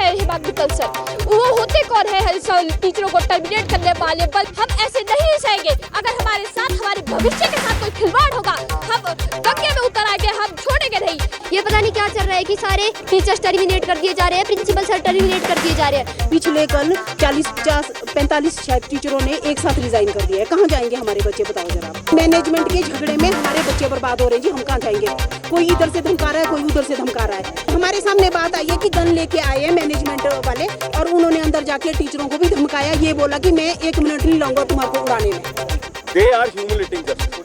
है हिमाक बितल सर? वो होते कौन है टीचरों को टर्मिनेट करने वाले? बल हम ऐसे नहीं सहेंगे। अगर हमारे साथ, हमारे भविष्य के साथ कोई खिलवाड़ होगा, हम दंगे में उतर आएंगे, हम छोड़ेंगे नहीं। ये पता नहीं क्या चल रहा है कि सारे टीचर्स टर्मिनेट कर दिए जा रहे हैं, प्रिंसिपल सर टर्मिनेट कर दिए जा रहे हैं। पिछले कल 45 शायद टीचरों ने एक साथ रिजाइन कर दिया है। कहाँ जाएंगे हमारे बच्चे, बताओ जरा। मैनेजमेंट के झगड़े में हमारे बच्चे बर्बाद हो रहे हैं जी, हम कहाँ जाएंगे? कोई इधर से धमका रहा है, कोई उधर से धमका रहा है। हमारे सामने बात आई है कि गन लेके आए हैं मैनेजमेंट वाले और उन्होंने अंदर जाके टीचरों को भी धमकाया। ये बोला कि मैं 1 मिनट नहीं लाऊंगा तुम्हारे उड़ाने में। दे आर ह्यूमिलेटिंग जस्ट,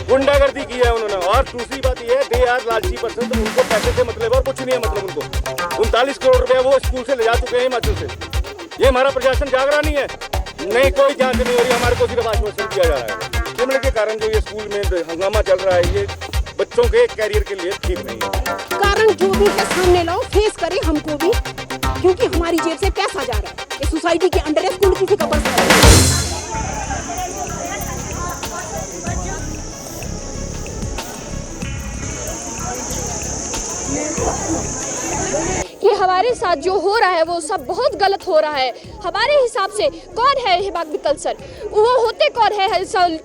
गुंडागर्दी की है उन्होंने। और दूसरी बात ये है, दे आर लालची पर्सन, तो उनको पैसे से मतलब और कुछ नहीं है। मतलब उनको 39 करोड़ रुपए वो स्कूल से ले जा चुके हैं हिमाचल से। ये हमारा प्रशासन जाग रहा नहीं है, नहीं कोई जांच नहीं हो रही, हमारे को सिर्फ आश्वासन दिया जा रहा है। शिमले के कारण जो ये स्कूल में हंगामा चल रहा है, ये बच्चों के कैरियर के लिए ठीक नहीं है। कारण जो भी है सामने लाओ, फेस करें हमको भी, क्योंकि हमारी जेब से पैसा जा रहा है। ये सोसाइटी के अंडर है, स्कूल किसी का पर्स है। कि हमारे साथ जो हो रहा है वो सब बहुत गलत हो रहा है। हमारे हिसाब से कौन है हिमाक बितल सर? वो होते कौन है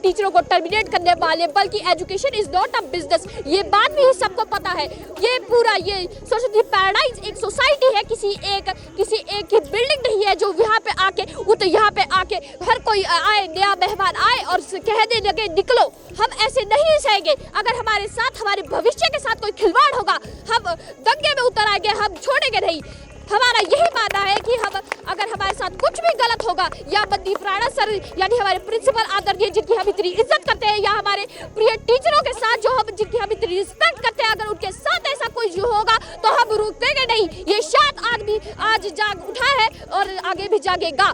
टीचरों को टर्मिनेट करने वाले? बल्कि education is not a business, ये बात भी सबको पता है। ये पूरा ये सरस्वती पैराडाइज एक सोसाइटी है, किसी एक की बिल्डिंग नहीं है जो यहाँ पे आके तो यहाँ पे आके हर कोई आए, नया मेहमान आए और कहने लगे निकलो। हम ऐसे नहीं सहेंगे। अगर हमारे साथ, हमारे भविष्य के साथ कोई खिलवाड़ होगा, हम दंगे में उतर आएंगे, हम छोड़ेंगे नहीं। हमारा यही मानना है कि हम अगर हमारे साथ कुछ भी गलत होगा, या मनदीप राणा सर यानी हमारे प्रिंसिपल आदरणीय जिनकी हम इतनी इज्जत करते हैं, या हमारे प्रिय टीचरों के साथ जो हम जिनकी हम इतनी रिस्पेक्ट करते हैं, अगर उनके साथ ऐसा कोई जो होगा तो हम रुकेंगे नहीं। ये शायद आदमी आज जाग उठा है और आगे भी जागेगा।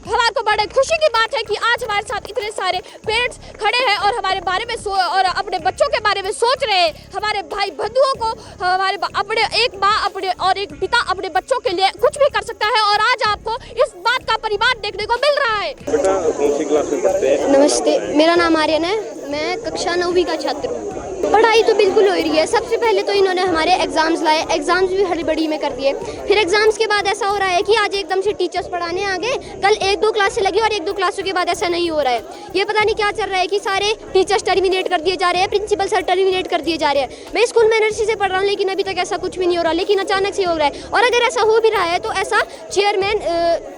हमारे को बड़े खुशी की बात है कि आज हमारे साथ इतने सारे पेरेंट्स खड़े हैं और हमारे बारे में और अपने बच्चों के बारे में सोच रहे हैं। हमारे भाई बंधुओं को, हमारे अपने एक माँ अपने और एक पिता अपने बच्चों के लिए कुछ भी कर सकता है, और आज आपको इस बात का परिवार देखने को मिल रहा है। बेटा कौन सी क्लास में पढ़ते हैं? नमस्ते, मेरा नाम आर्यन है, मैं कक्षा 9वीं का छात्र हूँ। पढ़ाई तो बिल्कुल हो रही है। सबसे पहले तो इन्होंने हमारे एग्ज़ाम्स लाए, एग्ज़ाम्स भी हड़बड़ी में कर दिए। फिर एग्ज़ाम्स के बाद ऐसा हो रहा है कि आज एकदम से टीचर्स पढ़ाने आ गए, कल 1-2 क्लासें लगी और 1-2 क्लासों के बाद ऐसा नहीं हो रहा है। ये पता नहीं क्या चल रहा है कि सारे टीचर्स टर्मिनेट कर दिए जा रहे हैं, प्रिंसिपल सर टर्मिनेट कर दिए जा रहे हैं। मैं स्कूल में नर्सरी से पढ़ रहा हूँ, लेकिन अभी तक ऐसा कुछ भी नहीं हो रहा, लेकिन अचानक से हो रहा है। और अगर ऐसा हो भी रहा है तो ऐसा चेयरमैन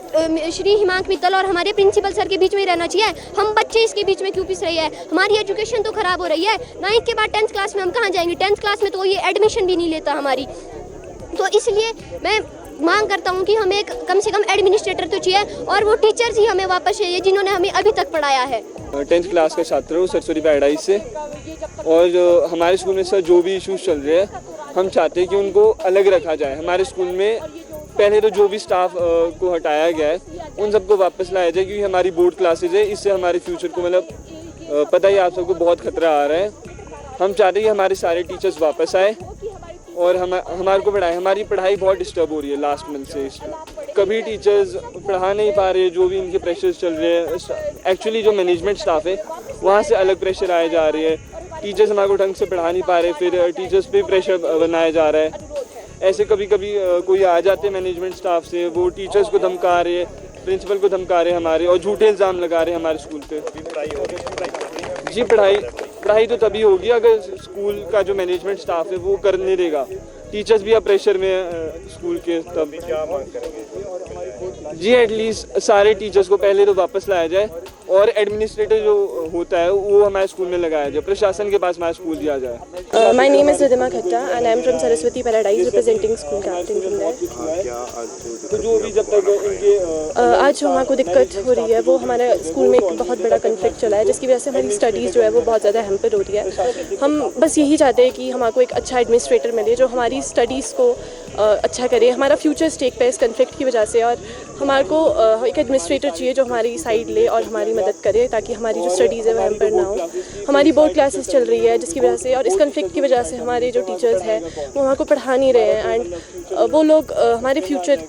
श्री हिमाक बितल और हमारे प्रिंसिपल सर के बीच में ही रहना चाहिए। हम बच्चे इसके बीच में क्यों पिस रही है? हमारी एजुकेशन तो ख़राब हो रही है। 9th के बाद 10th क्लास में हम कहाँ जाएंगे? 10th क्लास में तो ये एडमिशन भी नहीं लेता हमारी। तो इसलिए मैं मांग करता हूँ कि हमें कम से कम एडमिनिस्ट्रेटर तो चाहिए, और वो टीचर्स ही हमें वापस चाहिए जिन्होंने हमें अभी तक पढ़ाया है। 10th क्लास का छात्र हूँ सरस्वती पैराडाइज से, और हमारे स्कूल में सर जो भी इश्यूज चल रहे हैं, हम चाहते हैं कि उनको अलग रखा जाए। हमारे स्कूल में पहले तो जो भी स्टाफ को हटाया गया है उन सबको वापस लाया जाए, क्योंकि हमारी बोर्ड क्लासेज है, इससे हमारे फ्यूचर को मतलब पता ही आप सबको बहुत खतरा आ रहा है। हम चाहते हैं कि हमारे सारे टीचर्स वापस आए और हमारे को पढ़ाएं। हमारी पढ़ाई बहुत डिस्टर्ब हो रही है लास्ट मंथ से। कभी टीचर्स पढ़ा नहीं पा रहे, जो भी इनके प्रेशर्स चल रहे हैं। एक्चुअली जो मैनेजमेंट स्टाफ है वहाँ से अलग प्रेशर आए जा रही है। टीचर्स हमारे को ढंग से पढ़ा नहीं पा रहे, फिर टीचर्स पे प्रेशर बनाया जा रहा है। ऐसे कभी कभी कोई आ जाते हैं मैनेजमेंट स्टाफ से, वो टीचर्स को धमका रहे हैं, प्रिंसिपल को धमका रहे हैं हमारे, और झूठे इल्ज़ाम लगा रहे हैं हमारे स्कूल पे। जी पढ़ाई तो तभी होगी अगर स्कूल का जो मैनेजमेंट स्टाफ है वो करने देगा। टीचर्स भी अब प्रेशर में स्कूल के, तब क्या मांग करेंगे? जी एटलीस्ट सारे टीचर्स को पहले तो वापस लाया जाए, और एडमिनिस्ट्रेटर जो होता है वो हमारे स्कूल में लगाया जाए, प्रशासन के पास हमारा स्कूल दिया जाए। My name is Ridhima Khatta and I am from Saraswati Paradise representing school captain from there. तो जो भी जब तक इनके आज हमारे को दिक्कत हो रही है, वो हमारे स्कूल में एक बहुत बड़ा कन्फ्लिक्ट चला है, जिसकी वजह से हमारी स्टडीज़ जो है वो बहुत ज़्यादा हैम्पर हो रही है। हम बस यही चाहते हैं कि हमारे को एक अच्छा एडमिनिस्ट्रेटर मिले जो हमारी स्टडीज़ को अच्छा करे। हमारा फ्यूचर स्टेक पे इस कन्फ्लिक्ट की वजह से, और हमारे को एक एडमिनिस्ट्रेटर चाहिए जो हमारी साइड ले और हमारी मदद करे, ताकि हमारी जो स्टडीज़ है वो हैम्पर ना हो। हमारी बोर्ड क्लासेस चल रही है, जिसकी वजह से और इस कन्फ्लिक्ट की वजह से हमारे जो टीचर्स हैं वो हमारे को पढ़ा नहीं रहे हैं, एंड वो लोग हमारे फ्यूचर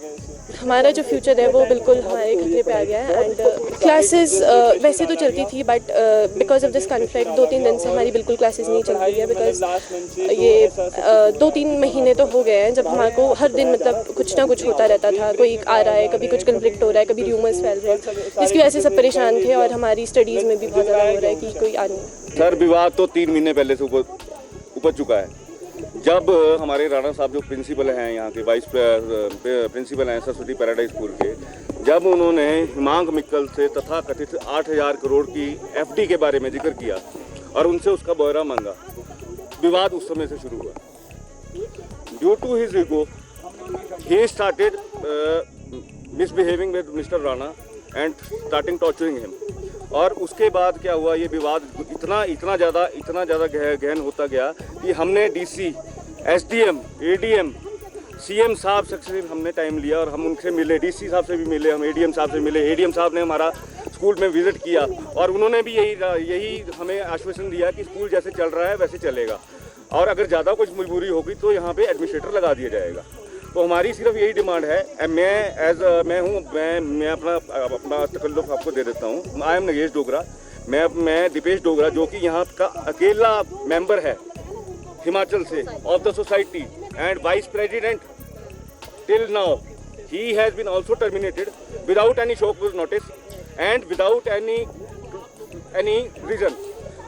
हमारा जो फ्यूचर है वो बिल्कुल हमारे खतरे पे आ गया है। एंड क्लासेस वैसे तो चलती थी, but because of this conflict 2-3 दिन से हमारी बिल्कुल क्लासेस नहीं चल रही है। बिकॉज ये 2-3 महीने तो हो गए हैं जब हमारे को हर दिन मतलब कुछ ना कुछ होता रहता था, कोई आ रहा है, कभी कुछ कन्फ्लिक्ट हो रहा है, कभी र्यूमर्स फैल रहे हैं, जिसकी वजह से सब परेशान थे और हमारी स्टडीज़ में भी बहुत ज़्यादा हो रहा है कि कोई आ नहीं। सर विवाद तो 3 महीने पहले से उपज चुका है, जब हमारे राणा साहब जो प्रिंसिपल हैं, यहाँ के वाइस प्रिंसिपल हैं सरस्वती पैराडाइज स्कूल के, जब उन्होंने हिमांक मित्तल से तथा कथित 8,000 करोड़ की एफडी के बारे में जिक्र किया और उनसे उसका ब्यौरा मांगा, विवाद उस समय से शुरू हुआ। Due to his ego he started misbehaving with mister Rana and starting torturing him. और उसके बाद क्या हुआ, ये विवाद इतना ज़्यादा गहन होता गया कि हमने डीसी, एसडीएम, एडीएम, सीएम साहब से हमने टाइम लिया और हम उनसे मिले, डीसी साहब से भी मिले, हम एडीएम साहब से मिले। एडीएम साहब ने हमारा स्कूल में विजिट किया और उन्होंने भी यही हमें आश्वासन दिया कि स्कूल जैसे चल रहा है वैसे चलेगा और अगर ज़्यादा कुछ मजबूरी होगी तो यहाँ पे एडमिनिस्ट्रेटर लगा दिया जाएगा। तो हमारी सिर्फ यही डिमांड है। मैं अपना तकल्लुफ़ आपको दे देता हूँ। आई एम नगेश डोगरा, मैं दीपेश डोगरा, जो कि यहाँ का अकेला मेंबर है हिमाचल से of the society and vice president till now. He has been also terminated without any show cause notice and without any reason.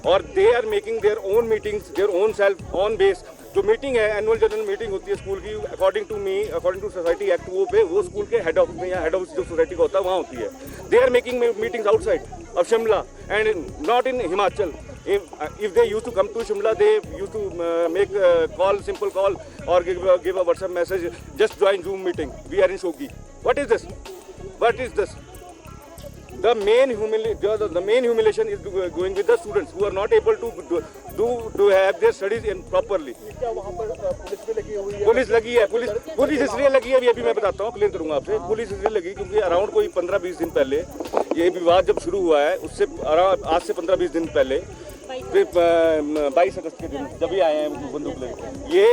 और they are making their own meetings, their own self on base. जो meeting है, annual general meeting होती है school की, according to society act, वो पे वो school के हेड ऑफिस में या हेड ऑफिस जो सोसाइटी का होता है वहाँ होती है। They are making meetings outside of Shimla and not in Himachal. If they used to come to Shimla, they used to make a call, simple call, or give a WhatsApp message, just join Zoom meeting. We are in Shogi. What is this? What is this? The main humiliation is going with the students who are not able to have their studies in properly. Police लगी है, police इसलिए लगी है, अभी मैं बताता हूँ, clear करूँगा आपसे। पुलिस इसलिए लगी क्योंकि अराउंड कोई 15-20 दिन पहले ये विवाद जब शुरू हुआ है, उससे आज से 15-20 दिन पहले, फिर 22 अगस्त के दिन जब भी आए हैं बंदूक लेकर, ये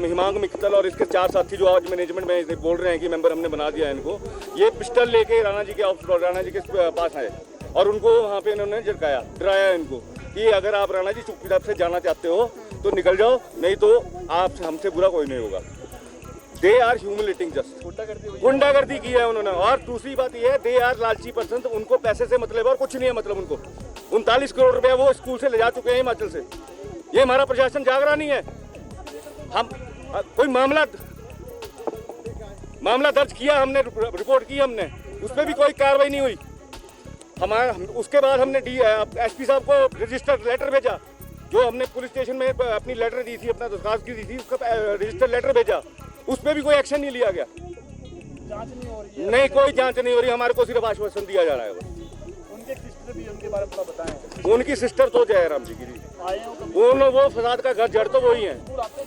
हिमांक मित्तल और इसके 4 साथी जो आज मैनेजमेंट में बोल रहे हैं कि मेंबर हमने बना दिया है इनको, ये पिस्टल लेके राणा जी के पास आए और उनको वहाँ पे इन्होंने झटकाया, डराया इनको कि अगर आप राणा जी चुपचाप से जाना चाहते हो तो निकल जाओ, नहीं तो आप हमसे बुरा कोई नहीं होगा। दे आर ह्यूमिलेटिंग जस्ट, गुंडागर्दी की है उन्होंने। और दूसरी बात ये है, दे आर लालची पर्सन, उनको पैसे से मतलब और कुछ नहीं है मतलब उनको। 39 करोड़ रुपया वो स्कूल से ले जा चुके हैं हिमाचल से। ये हमारा प्रशासन जागरा नहीं है। हम कोई मामला दर्ज किया हमने, रिपोर्ट की हमने, उस पर भी कोई कार्रवाई नहीं हुई। उसके बाद हमने एसपी साहब को रजिस्टर्ड लेटर भेजा, जो हमने पुलिस स्टेशन में अपनी लेटर दी थी, अपना दरखास्त की दी थी, उसका रजिस्टर्ड लेटर भेजा, उस पर भी कोई एक्शन नहीं लिया गया। नहीं, कोई जांच नहीं हो रही, हमारे को सिर्फ आश्वासन दिया जा रहा है। उनके बारे में बताएं। उनकी सिस्टर तो जयराम जी गिरी, वो फसाद का घर जड़ तो वही है,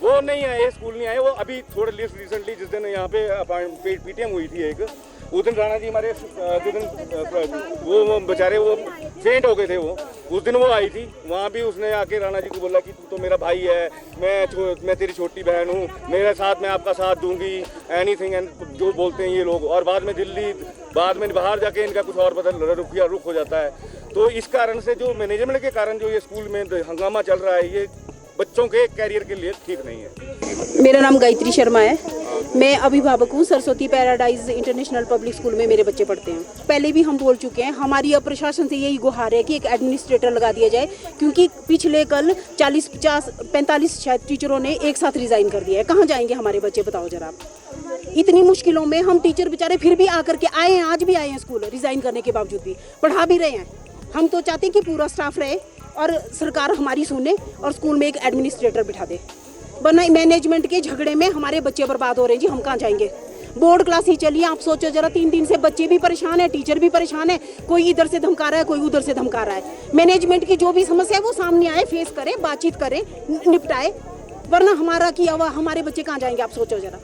वो नहीं आए, स्कूल नहीं आए। वो अभी थोड़े रिसेंटली जिस दिन यहाँ पे पीटीएम हुई थी एक, उस दिन राणा जी हमारे जिस दिन वो बेचारे वो फेंट हो गए थे, वो उस दिन वो आई थी, वहाँ भी उसने आके राणा जी को बोला कि तू तो मेरा भाई है, मैं तेरी छोटी बहन हूँ, मेरे साथ मैं आपका साथ दूंगी, एनीथिंग, एंड जो बोलते हैं ये लोग। और बाद में बाहर जाके इनका कुछ और रुख हो जाता है। तो इस कारण से जो मैनेजमेंट के कारण जो ये स्कूल में हंगामा चल रहा है, ये बच्चों के कैरियर के लिए ठीक नहीं है। मेरा नाम गायत्री शर्मा है, मैं अभिभावक हूँ। Saraswati paradise international public school में मेरे बच्चे पढ़ते हैं। पहले भी हम बोल चुके हैं, हमारी अब प्रशासन से यही गुहार है कि एक एडमिनिस्ट्रेटर लगा दिया जाए, क्योंकि पिछले कल 40-50-45 शायद टीचरों ने एक साथ रिज़ाइन कर दिया है। कहाँ जाएंगे हमारे बच्चे, बताओ जरा आप। इतनी मुश्किलों में हम टीचर बेचारे फिर भी आकर के आए हैं, आज भी आए हैं स्कूल, रिज़ाइन करने के बावजूद भी पढ़ा भी रहे हैं। हम तो चाहते हैं कि पूरा स्टाफ रहे और सरकार हमारी सुने और स्कूल में एक एडमिनिस्ट्रेटर बिठा दे, वरना मैनेजमेंट के झगड़े में हमारे बच्चे बर्बाद हो रहे हैं जी। हम कहाँ जाएंगे? बोर्ड क्लास ही चलिए, आप सोचो जरा, 3 दिन से बच्चे भी परेशान है, टीचर भी परेशान है, कोई इधर से धमका रहा है, कोई उधर से धमका रहा है। मैनेजमेंट की जो भी समस्या है वो सामने आए, फेस करे, बातचीत करे, निपटाए, वरना हमारे बच्चे कहाँ जाएंगे? आप सोचो जरा।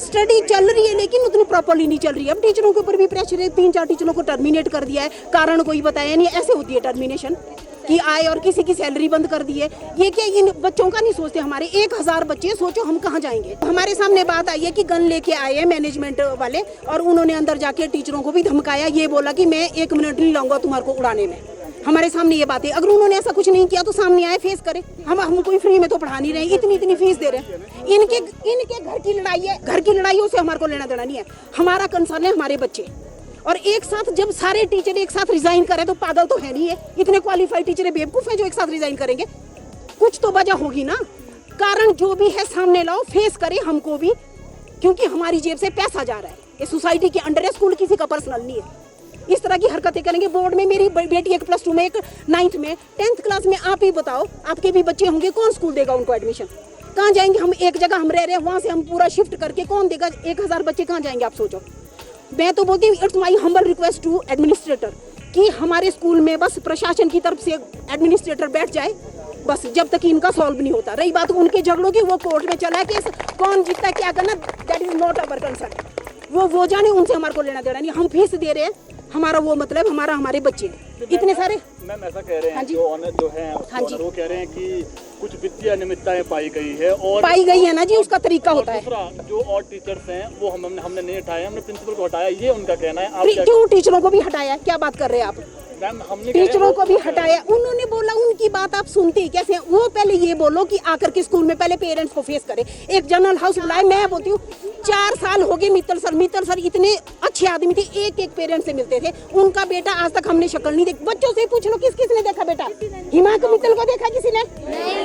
स्टडी चल रही है लेकिन उतनी प्रॉपर्ली नहीं चल रही है। अब टीचरों के ऊपर भी प्रेशर है, 3-4 टीचरों को टर्मिनेट कर दिया है, कारण कोई बताया नहीं। ऐसे होती है टर्मिनेशन, कि आए और किसी की सैलरी बंद कर दी है। ये क्या इन बच्चों का नहीं सोचते? हमारे 1000 बच्चे, सोचो हम कहाँ जाएंगे। हमारे सामने बात आई है कि गन लेके आए हैं मैनेजमेंट वाले और उन्होंने अंदर जाके टीचरों को भी धमकाया, ये बोला कि मैं 1 मिनट नहीं लाऊंगा तुम्हारे को उड़ाने में। हमारे सामने ये बात है। अगर उन्होंने ऐसा कुछ नहीं किया तो सामने आए, फेस करे। हम कोई फ्री में तो पढ़ा नहीं रहे, इतनी फीस दे रहे हैं। इनके घर की लड़ाई है, घर की लड़ाइयों से हमारे को लेना देना नहीं है। हमारा कंसर्न है हमारे बच्चे। और एक साथ जब सारे टीचर एक साथ रिजाइन करें तो पागल तो है नहीं है, इतने क्वालिफाइड टीचर बेवकूफ है जो एक साथ रिजाइन करेंगे? कुछ तो वजह होगी ना। कारण जो भी है सामने लाओ, फेस करे हमको भी, क्योंकि हमारी जेब से पैसा जा रहा है। ये सोसाइटी के अंडर है, स्कूल किसी का पर्सनल नहीं है। इस तरह की हरकतें करेंगे। बोर्ड में मेरी बेटी एक +2 में, एक 9th में, 10th क्लास में। आप ही बताओ, आपके भी बच्चे होंगे, कौन स्कूल देगा उनको एडमिशन? कहाँ जाएंगे? हम एक जगह हम रह रहे हैं, वहाँ से हम पूरा शिफ्ट करके कौन देगा? 1000 बच्चे कहाँ जाएंगे? आप सोचो। मैं तो बोलती हूँ, it's my humble request to administrator कि हमारे स्कूल में बस प्रशासन की तरफ से एडमिनिस्ट्रेटर बैठ जाए, बस जब तक इनका सॉल्व नहीं होता। रही बात उनके झगड़ों की, वो कोर्ट में चला है केस, कौन जीतता क्या करना, that is not our concern. वो जाने, उनसे हमारे को लेना देना नहीं। हम फीस दे रहे हैं, हमारा वो मतलब हमारे बच्चे इतने सारे। मैम ऐसा कह रहे हैं, हाँ जी, जो ऑनर जो है वो कह रहे हैं कि कुछ वित्तीय अनियमितताएं पाई गई है और पाई गई है ना जी, उसका तरीका होता है। दूसरा, जो और टीचर्स हैं वो हमने नहीं हटाए, हमने प्रिंसिपल को हटाया, ये उनका कहना है। आप क्यों टीचरों को भी हटाया? क्या बात कर रहे हैं आप? मैम हमने टीचरों को भी हटाया। उन्होंने बोला, उनकी बात आप सुनते ही कैसे? वो पहले ये बोलो कि आकर के स्कूल में पहले पेरेंट्स को फेस करे। एक जनरल हाउस बुलाए। मैं बोलती हूँ 4 साल हो गए मित्तल सर इतने अच्छे आदमी थे, एक पेरेंट्स से मिलते थे। उनका बेटा आज तक हमने शक्ल नहीं देखी। बच्चों से पूछ लो, किसने देखा बेटा? हिमांशु मित्तल को देखा किसी ने?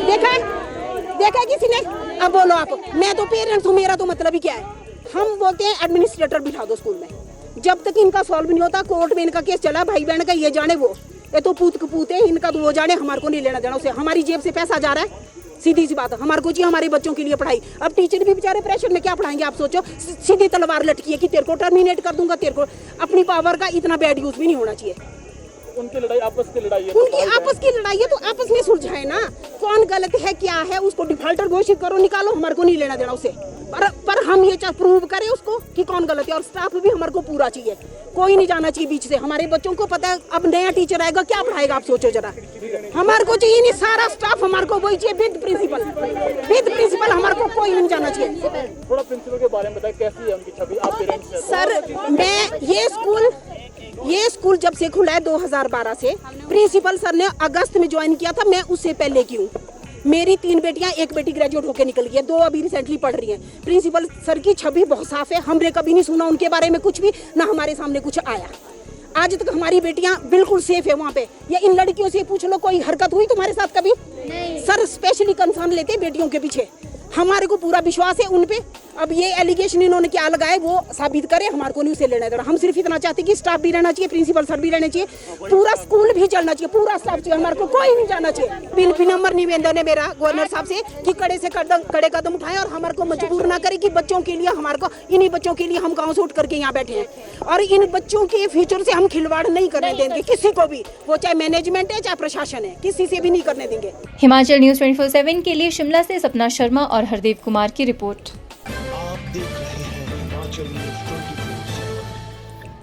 देखा किसी ने? अब बोलो आप। मैं तो पेरेंट्स हूँ, मेरा तो मतलब ही क्या है? हम बोलते हैं एडमिनिस्ट्रेटर बिठा दो स्कूल में। जब तक इनका सॉल्व नहीं होता, कोर्ट में इनका केस चला, भाई बहन का ये जाने वो, ये तो पूत कपूत है, इनका तो वो जाने, हमारे को नहीं लेना देना उससे। हमारी जेब से पैसा जा रहा है, सीधी सी बात है। हमारे को चाहिए हमारे बच्चों के लिए पढ़ाई। अब टीचर भी बेचारे प्रेशर में क्या पढ़ाएंगे? आप सोचो, सीधी तलवार लटकी है कि तेरे को टर्मिनेट कर दूंगा, तेरे को। अपनी पावर का इतना बैड यूज भी नहीं होना चाहिए। उनकी लड़ाई आपस की लड़ाई है, उनकी आपस की लड़ाई है तो आपस में सुलझाए ना। कौन गलत है, क्या है, उसको डिफॉल्टर घोषित करो, निकालो, हमारे को नहीं लेना देना उसे। पर हम ये प्रूव करें उसको कि कौन गलत है। और स्टाफ भी हमारे को पूरा चाहिए, कोई नहीं जाना चाहिए बीच से। हमारे बच्चों को पता है अब नया टीचर आएगा, क्या पढ़ाएगा? आप सोचो जरा। हमारे को चाहिए नहीं, सारा स्टाफ हमारे को वही चाहिए, विद प्रिंसिपल हमारे को कोई नहीं जाना चाहिए। थोड़ा प्रिंसिपल के बारे में बताएं, कैसी है उनकी छवि? आप पेरेंट्स हैं। सर, मैं ये स्कूल जब से खुला है 2012 से, प्रिंसिपल सर ने अगस्त में ज्वाइन किया था, मैं उससे पहले की हूँ। मेरी 3 बेटियां, एक बेटी ग्रेजुएट होकर निकल गई है, 2 अभी रिसेंटली पढ़ रही हैं। प्रिंसिपल सर की छवि बहुत साफ है। हमने कभी नहीं सुना उनके बारे में कुछ भी, ना हमारे सामने कुछ आया। आज तक हमारी बेटियां बिल्कुल सेफ है वहाँ पे। या इन लड़कियों से पूछ लो, कोई हरकत हुई तुम्हारे साथ कभी? नहीं। सर स्पेशली कंसर्न लेते बेटियों के पीछे, हमारे को पूरा विश्वास है उन पे। अब ये एलिगेशन इन्होंने क्या लगाए वो साबित करे, हमारे को नहीं उसे लेना देना। हम सिर्फ इतना चाहते हैं कि स्टाफ भी रहना चाहिए, प्रिंसिपल सर भी रहने चाहिए, पूरा स्कूल भी चलना चाहिए, पूरा स्टाफ चाहिए, हमारे को कोई नहीं जाना चाहिए। विनम्र निवेदन है मेरा गवर्नर साहब से कि कड़े से कड़े कदम उठाएं और हमारे को मजबूर ना करे कि बच्चों के लिए, हमारे को इन्हीं बच्चों के लिए हम गाँव से उठ करके यहाँ बैठे हैं। और इन बच्चों के फ्यूचर से हम खिलवाड़ नहीं करने देंगे किसी को भी, वो चाहे मैनेजमेंट है चाहे प्रशासन है, किसी से भी नहीं करने देंगे। हिमाचल न्यूज़ 24/7 के लिए शिमला से सपना शर्मा और हरदेव कुमार की रिपोर्ट। आप देख रहे हैं हिमाचल न्यूज़ 24।